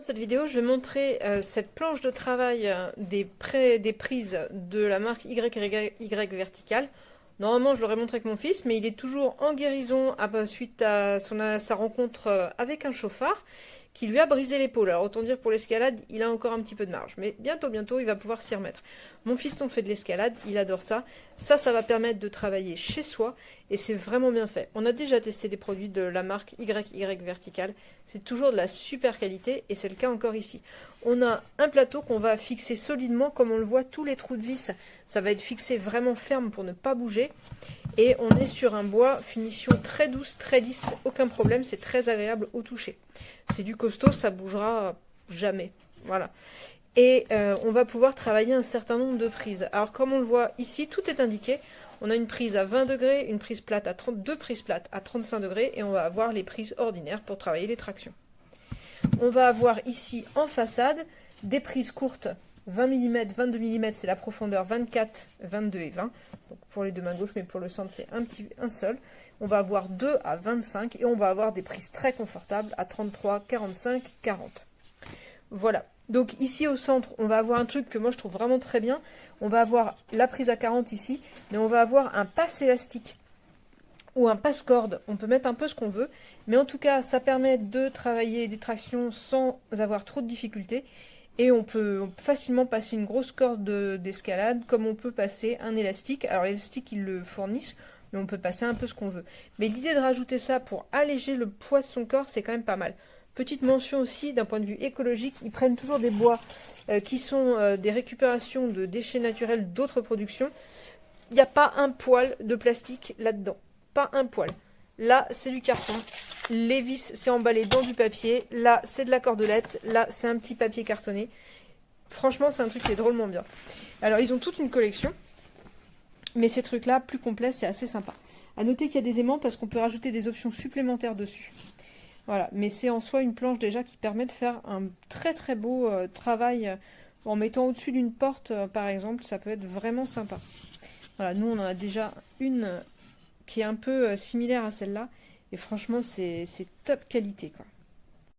Dans cette vidéo, je vais montrer cette planche de travail des prises de la marque Y Vertical. Normalement, je l'aurais montré avec mon fils, mais il est toujours en guérison suite à sa rencontre avec un chauffard qui lui a brisé l'épaule. Alors autant dire pour l'escalade, il a encore un petit peu de marge, mais bientôt, il va pouvoir s'y remettre. Mon fiston fait de l'escalade, il adore ça. Ça va permettre de travailler chez soi, et c'est vraiment bien fait. On a déjà testé des produits de la marque YY Vertical, c'est toujours de la super qualité, et c'est le cas encore ici. On a un plateau qu'on va fixer solidement, comme on le voit, tous les trous de vis, ça va être fixé vraiment ferme pour ne pas bouger. Et on est sur un bois, finition très douce, très lisse, aucun problème, c'est très agréable au toucher. C'est du costaud, ça bougera jamais. Voilà. Et on va pouvoir travailler un certain nombre de prises. Alors comme on le voit ici, tout est indiqué. On a une prise à 20 degrés, une prise plate à 32 prises plates à 35 degrés, et on va avoir les prises ordinaires pour travailler les tractions. On va avoir ici en façade des prises courtes 20 mm, 22 mm, c'est la profondeur 24, 22 et 20. Donc pour les deux mains gauches, mais pour le centre, c'est un seul. On va avoir 2 à 25 et on va avoir des prises très confortables à 33, 45, 40. Voilà. Donc ici au centre, on va avoir un truc que moi je trouve vraiment très bien. On va avoir la prise à 40 ici, mais on va avoir un passe élastique ou un passe-corde. On peut mettre un peu ce qu'on veut, mais en tout cas, ça permet de travailler des tractions sans avoir trop de difficultés. Et on peut facilement passer une grosse corde d'escalade, comme on peut passer un élastique. Alors l'élastique, ils le fournissent, mais on peut passer un peu ce qu'on veut. Mais l'idée de rajouter ça pour alléger le poids de son corps, c'est quand même pas mal. Petite mention aussi, d'un point de vue écologique, ils prennent toujours des bois qui sont des récupérations de déchets naturels d'autres productions. Il n'y a pas un poil de plastique là-dedans. Pas un poil. Là, c'est du carton. Les vis, c'est emballé dans du papier. Là, c'est de la cordelette. Là, c'est un petit papier cartonné. Franchement, c'est un truc qui est drôlement bien. Alors, ils ont toute une collection. Mais ces trucs-là, plus complets, c'est assez sympa. À noter qu'il y a des aimants parce qu'on peut rajouter des options supplémentaires dessus. Voilà. Mais c'est en soi une planche déjà qui permet de faire un très beau travail en mettant au-dessus d'une porte, par exemple. Ça peut être vraiment sympa. Voilà. Nous, on en a déjà une qui est un peu similaire à celle-là. Et franchement, c'est top qualité, quoi.